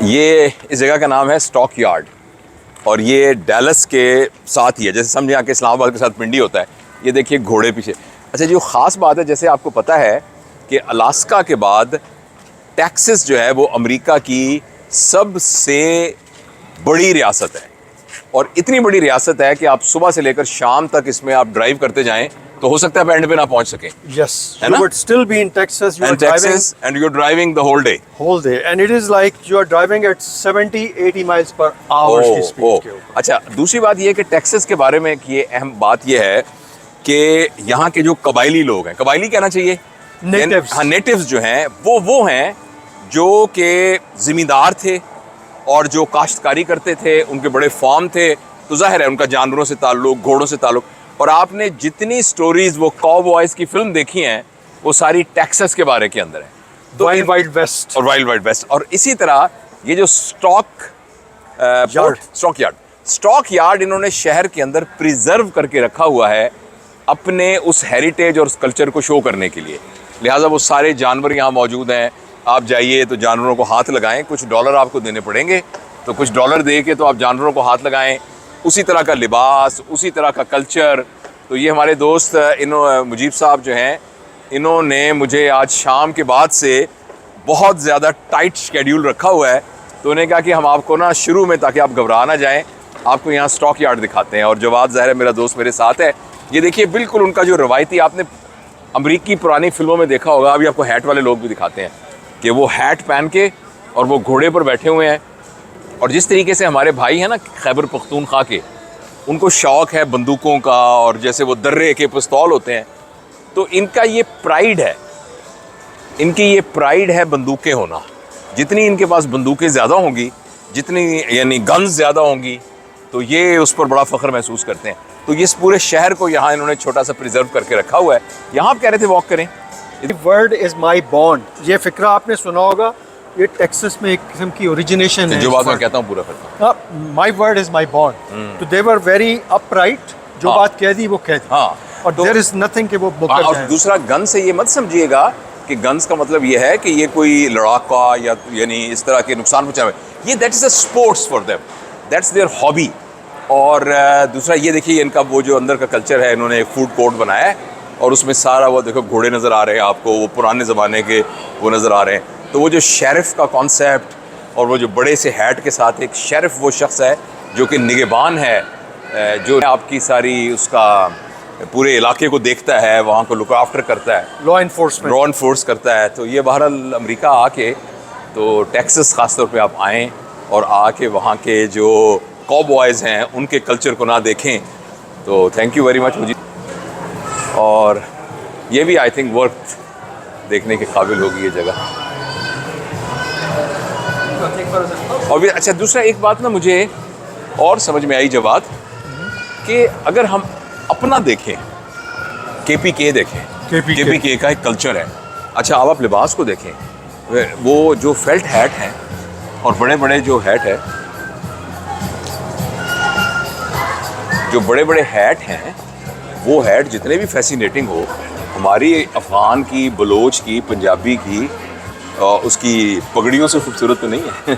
ये इस जगह का नाम है स्टॉक यार्ड और ये डैलस के साथ ही है। जैसे समझे यहाँ के इस्लामाबाद के साथ पिंडी होता है, ये देखिए घोड़े पीछे। अच्छा, जो ख़ास बात है, जैसे आपको पता है कि अलास्का के बाद टेक्सास जो है वो अमेरिका की सबसे बड़ी रियासत है और इतनी बड़ी रियासत है कि आप सुबह से लेकर शाम तक इसमें आप ड्राइव करते जाएं तो हो सकता है आप एंड पे ना पहुंच सकें। Yes, है you ना? would still be in Texas. You are And driving Texas and you're driving the whole day. whole day, and it is like you are driving at 70, 80 miles per hour की speed के ऊपर। अच्छा, दूसरी बात ये है कि टेक्सास के बारे में कि ये अहम बात ये है कि यहाँ के जो कबायली लोग हैं, कबायली कहना चाहिए, Natives। हाँ, नेटिव्स जो हैं वो हैं जो कि ज़मींदार थे और जो काश्तकारी करते थे, उनके बड़े फार्म थे, तो जाहिर है उनका जानवरों से ताल्लुक, घोड़ों से ताल्लुक। और आपने जितनी स्टोरीज वो कॉबॉयज की फिल्म देखी हैं वो सारी टेक्सास के बारे के अंदर है। तो वाइल्ड वाइल्ड वेस्ट। और वाइल्ड वाइल्ड वेस्ट। और इसी तरह ये जो स्टॉक यार्ड इन्होंने शहर के अंदर प्रिजर्व करके रखा हुआ है अपने उस हेरिटेज और उस कल्चर को शो करने के लिए। लिहाजा वो सारे जानवर यहाँ मौजूद हैं। आप जाइए तो जानवरों को हाथ लगाएं, कुछ डॉलर आपको देने पड़ेंगे, तो कुछ डॉलर दे के तो आप जानवरों को हाथ लगाएं। उसी तरह का लिबास, उसी तरह का कल्चर। तो ये हमारे दोस्त मुजीब साहब जो हैं, इन्होंने मुझे आज शाम के बाद से बहुत ज़्यादा टाइट शेड्यूल रखा हुआ है, तो उन्हें कहा कि हम आपको ना शुरू में, ताकि आप घबरा ना जाएं, आपको यहाँ स्टॉक यार्ड दिखाते हैं। और जवाद ज़ाहिर है मेरा दोस्त मेरे साथ है। ये देखिए बिल्कुल उनका जो रवायती, आपने अमरीकी पुरानी फिल्मों में देखा होगा, अभी आपको हैट वाले लोग भी दिखाते हैं कि वो हैट पहन के और वो घोड़े पर बैठे हुए हैं। और जिस तरीके से हमारे भाई हैं ना खैबर पख्तूनख्वा के, उनको शौक़ है बंदूकों का, और जैसे वो दर्रे के पिस्तौल होते हैं, तो इनका ये प्राइड है, इनकी ये प्राइड है बंदूकें होना। जितनी इनके पास बंदूकें ज़्यादा होंगी, जितनी यानी गन्स ज़्यादा होंगी, तो ये उस पर बड़ा फ़ख्र महसूस करते हैं। तो ये इस पूरे शहर को यहाँ इन्होंने छोटा सा प्रिजर्व करके रखा हुआ है। यहाँ आप कह रहे थे वॉक करें। वर्ड इज़ माई बॉन्ड, ये फिक्रा आपने सुना होगा। ये टेक्सास में एक किस्म की ओरिजिनेशन है। जो बात मैं कहता हूँ पूरा करता हूँ। My word is my bond. तो दे वर वेरी अपराइट, जो बात कह दी वो कह दी। हाँ, और देयर इज नथिंग कि वो मुकर और जाए। दूसरा, गन से ये मत समझिएगा कि गन्स का मतलब ये है कि ये कोई लड़ाका या यानी इस तरह के नुकसान पहुँचाए। ये that is a sports for them, that's their hobby. और दूसरा ये देखिए इनका वो जो अंदर का कल्चर है, इन्होंने एक फूड कोर्ट बनाया है और उसमें सारा वो देखो घोड़े नज़र आ रहे हैं आपको, वो पुराने ज़माने के वो नज़र आ रहे हैं। तो वो जो शेरिफ का कॉन्सेप्ट और वो जो बड़े से हैट के साथ एक शेरिफ वो शख्स है जो कि निगहबान है, जो आपकी सारी उसका पूरे इलाके को देखता है, वहाँ को लुक आफ्टर करता है, लॉ इन्फोर्स करता है। तो ये बहरहाल अमेरिका आके, तो टेक्सास ख़ास तौर पे आप आएँ और आके वहाँ के जो कॉबॉयज़ हैं उनके कल्चर को ना देखें, तो थैंक यू वेरी मच मुझे। और ये भी आई थिंक वर्थ देखने के काबिल होगी ये जगह। और भी अच्छा, दूसरा एक बात ना मुझे और समझ में आई जवाब, कि अगर हम अपना देखें, KPK देखें, KPK का एक कल्चर है। अच्छा, अब आप लिबास को देखें, वो जो फेल्ट हैट हैं और बड़े बड़े जो हैट है, जो बड़े बड़े हैट हैं, वो हैट जितने भी फैसिनेटिंग हो, हमारी अफ़गान की, बलोच की, पंजाबी की, उसकी पगड़ियों से खूबसूरत तो नहीं है।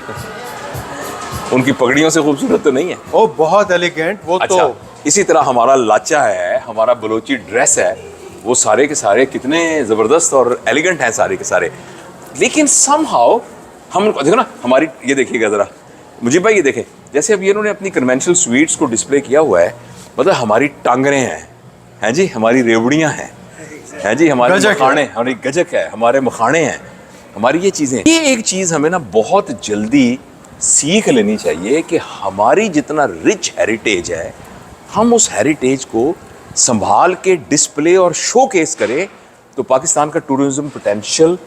उनकी पगड़ियों से खूबसूरत तो नहीं है। ओ बहुत एलिगेंट वो। अच्छा, तो इसी तरह हमारा लाचा है, हमारा बलोची ड्रेस है, वो सारे के सारे कितने ज़बरदस्त और एलिगेंट हैं सारे के सारे। लेकिन समहाउ हम देखो ना, हमारी ये देखिएगा ज़रा मुझे भाई, ये देखें जैसे अब ये इन्होंने अपनी कन्वेंशनल स्वीट्स को डिस्प्ले किया हुआ है। मतलब हमारी टांगरें हैं जी, हमारी रेवड़ियाँ हैं जी, हमारे मखाने, हमारी गजक है, हमारे मखाने हैं, हमारी ये चीज़ें। ये एक चीज़ हमें ना बहुत जल्दी सीख लेनी चाहिए कि हमारी जितना रिच हेरिटेज है, हम उस हेरिटेज को संभाल के डिस्प्ले और शोकेस करें, तो पाकिस्तान का टूरिज्म पोटेंशियल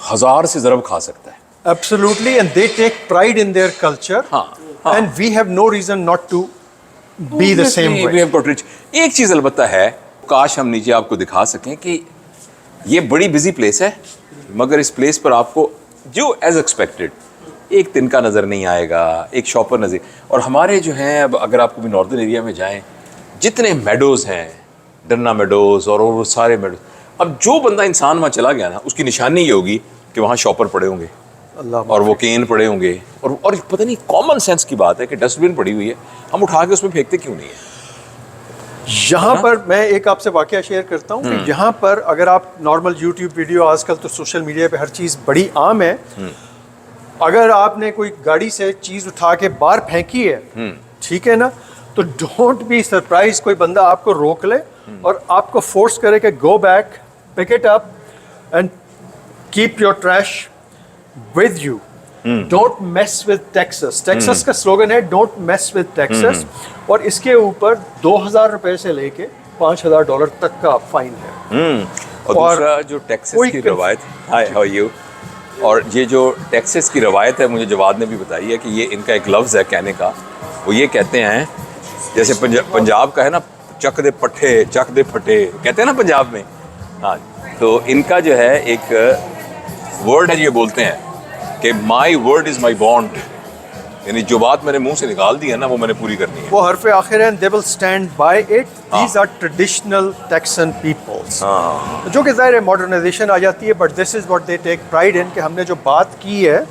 1000 से ज़रब खा सकता है। Absolutely, and they take pride in their culture. हाँ। And we have no reason not to be the same way. We have got rich. एक चीज़ अलबत्ता है, काश हम नीचे आपको दिखा सकें कि ये बड़ी बिजी प्लेस है, मगर इस प्लेस पर आपको जो एज एक्सपेक्टेड एक तिनका नज़र नहीं आएगा, एक शॉपर नज़र। और हमारे जो हैं, अब अगर आप कभी नॉर्दर्न एरिया में जाएं, जितने मेडोज़ हैं, डन्ना मेडोज़ और वो सारे मेडोज़, अब जो बंदा इंसान वहाँ चला गया ना, उसकी निशानी ये होगी कि वहाँ शॉपर पड़े होंगे। अल्लाह और वो केन पड़े होंगे, और पता नहीं कॉमन सेंस की बात है कि डस्टबिन पड़ी हुई है, हम उठा के उसमें फेंकते क्यों नहीं है? यहाँ पर मैं एक आपसे वाकया शेयर करता हूँ कि यहाँ पर अगर आप नॉर्मल यूट्यूब वीडियो, आजकल तो सोशल मीडिया पे हर चीज़ बड़ी आम है, अगर आपने कोई गाड़ी से चीज़ उठा के बाहर फेंकी है, ठीक है ना, तो डोंट बी सरप्राइज कोई बंदा आपको रोक ले और आपको फोर्स करे कि go back, pick it up and keep your trash with you, don't mess with Texas. Texas का स्लोगन है डोंट मेस विद टेक्सास, और इसके ऊपर 2000 रुपए से लेके $5000 तक का फाइन है। और दूसरा जो टेक्सास की रवायत, हाय हाउ यू, और ये जो टेक्सास की रवायत है, मुझे जवाद ने भी बताई है कि ये इनका एक लफ्ज़ है कहने का, वो ये कहते हैं, जैसे पंजाब का है ना, चक दे पट्ठे चक दे फटे, कहते हैं ना पंजाब में। हाँ, तो इनका जो है एक वर्ड है, ये बोलते हैं कि my word is my bond, यानी जो बात मैंने मुंह से निकाल दी है ना, वो मैंने पूरी करनी है। वो हरफ आखिर है, they will stand by it, these are traditional Texan peoples. जो कि ज़ाहिर है मॉडर्नाइजेशन आ जाती है, but this is what they take pride in, कि हमने जो बात की है।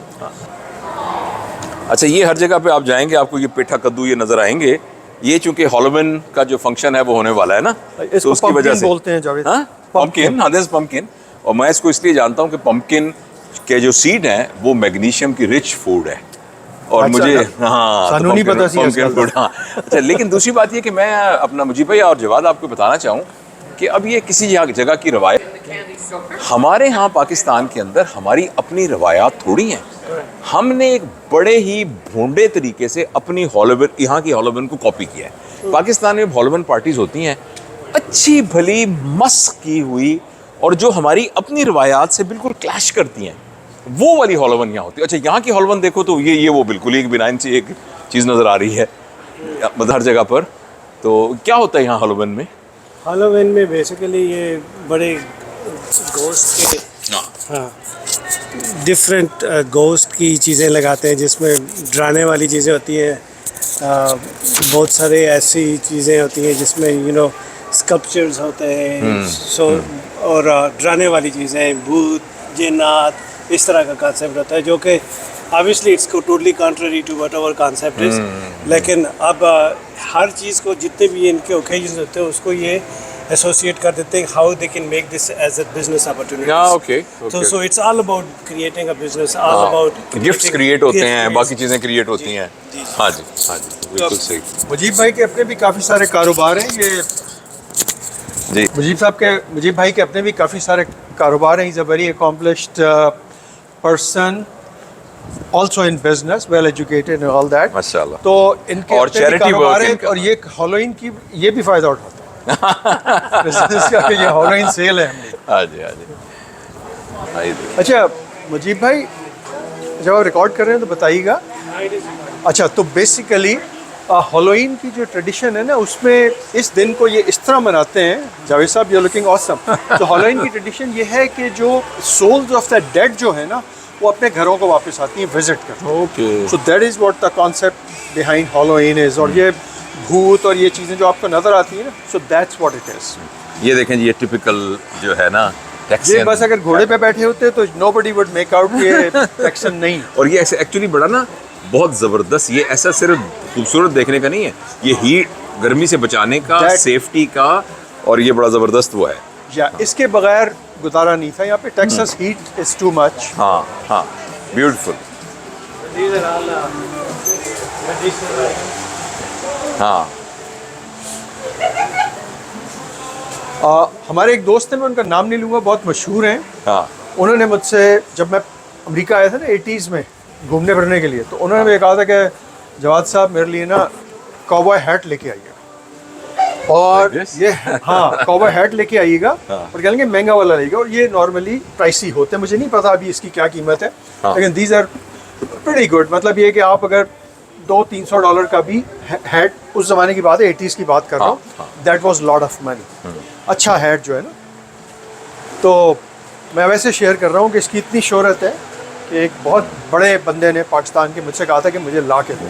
अच्छा, ये हर जगह पे आप जाएंगे आपको ये पेठा कद्दू ये नज़र आएंगे। ये चूंकि हॉलोविन का जो फंक्शन है वो होने वाला है ना, तो उसकी वजह से बोलते हैं जावेद, पम्पकिन, हाँ, दिस पम्पकिन। और मैं इसको इसलिए जानता हूँ कि पम्पकिन के जो सीड हैं वो मैग्नीशियम की रिच फूड है, और अच्छा, मुझे हाँ नहीं पता सी pumpkin food, हाँ। अच्छा, लेकिन दूसरी बात ये कि मैं अपना मुजीब भाई और जवाद आपको बताना चाहूँ कि अब ये किसी जगह की रवायत, हमारे यहाँ पाकिस्तान के अंदर हमारी अपनी रवायात थोड़ी हैं। हमने एक बड़े ही भोंडे तरीके से अपनी हॉलोविन, यहाँ की हॉलोविन को कॉपी किया है। पाकिस्तान में हॉलोविन पार्टीज होती हैं अच्छी भली मस्क की हुई, और जो हमारी अपनी रवायात से बिल्कुल क्लैश करती हैं, वो वाली हॉलोवन यहाँ होती है। अच्छा, यहाँ की हॉलोवन देखो तो ये वो बिल्कुल एक बिनाइन सी एक चीज़ नज़र आ रही है मतलब हर जगह पर। तो क्या होता है यहाँ हॉलोवन में? हॉलोविन में बेसिकली ये बड़े गोश्त के, हाँ, डिफरेंट गोश्त की चीज़ें लगाते हैं, जिसमें डराने वाली चीज़ें होती हैं। बहुत सारे ऐसी चीज़ें होती हैं जिसमें स्कल्पचर्स होते हैं, और डराने वाली चीज़ें, भूत, जिन्नात, इस तरह का कॉन्सेप्ट होता है, जो कि obviously it's totally contrary to what our concept is. लेकिन अब हर चीज़ को, जितने भी इनके ओकेजन होते हैं, उसको ये एसोसिएट कर देते हैं, how they can make this as a business opportunity. So it's all about creating a business, all about gifts create होते हैं, बाकी चीज़ें क्रिएट होती हैं। हाँ जी, हाँ जी, बिल्कुल सही। मुजीब भाई के अपने भी काफ़ी सारे कारोबार हैं, ये जी, मुजीब भाई के अपने भी काफ़ी सारे कारोबार हैं। Is a very accomplished person, also in business, well educated and all that. माशाल्लाह। तो इनके और अपने भी charity कारोबार work हैं, इनका। और ये हॉलोइन की ये भी फ़ायदा उठाते हैं बिजनेस का, कि ये हॉलोइन सेल है हमने। हाँ जी, हाँ जी, हाँ जी। अच्छा मुजीब भाई, जब आप रिकॉर्ड कर रहे हैं तो बताइएगा। अच्छा, तो बेसिकली हॉलोइन की जो ट्रेडिशन है ना, उसमें इस दिन को ये इस तरह मनाते हैं। जावेद साहब, यू लुकिंग ऑसम। तो हॉलोइन की ट्रेडिशन ये है कि जो सोल्स ऑफ द डेड जो है ना, वो अपने घरों को वापस आती हैं विजिट करने। Okay, so that is what the concept behind Halloween is. और ये भूत और ये चीज़ें जो आपको नज़र आती हैं ना, so that's what it is. ये देखें जी, ये टिपिकल जो है ना ये टेक्सन। बस अगर घोड़े पे बैठे होते तो नोबडी वुड मेक आउट ये टेक्सन नहीं। और ये ऐसे एक्चुअली बड़ा ना बहुत ज़बरदस्त, ये ऐसा सिर्फ खूबसूरत देखने का नहीं है, ये हीट, गर्मी से बचाने का, सेफ्टी का, और ये बड़ा ज़बरदस्त वो है। या इसके बगैर गुजारा नहीं था यहाँ पे। Texas heat is too much. हाँ हाँ, ब्यूटीफुल। हाँ, हमारे एक दोस्त हैं, मैं उनका नाम नहीं लूँगा, बहुत मशहूर हैं। हाँ, उन्होंने मुझसे, जब मैं अमेरिका आया था ना 80s में घूमने फिरने के लिए, तो उन्होंने मुझे कहा था कि जवाद साहब मेरे लिए ना कॉबॉय हैट लेके आइएगा, और Like this? ये हाँ कॉबॉय हैट लेके आइएगा, और कहेंगे महंगा वाला लेगा, और ये नॉर्मली प्राइसी होते हैं, मुझे नहीं पता अभी इसकी क्या कीमत है, लेकिन दीज आर प्रीटी गुड। मतलब ये कि आप अगर $200-300 का भी हैट, उस ज़माने की बात है, 80s की बात कर रहा हूँ, that was lot of money. अच्छा हैट जो है ना, तो मैं वैसे शेयर कर रहा हूँ कि इसकी इतनी शोहरत है कि एक बहुत बड़े बंदे ने पाकिस्तान के मुझसे कहा था कि मुझे ला के दो।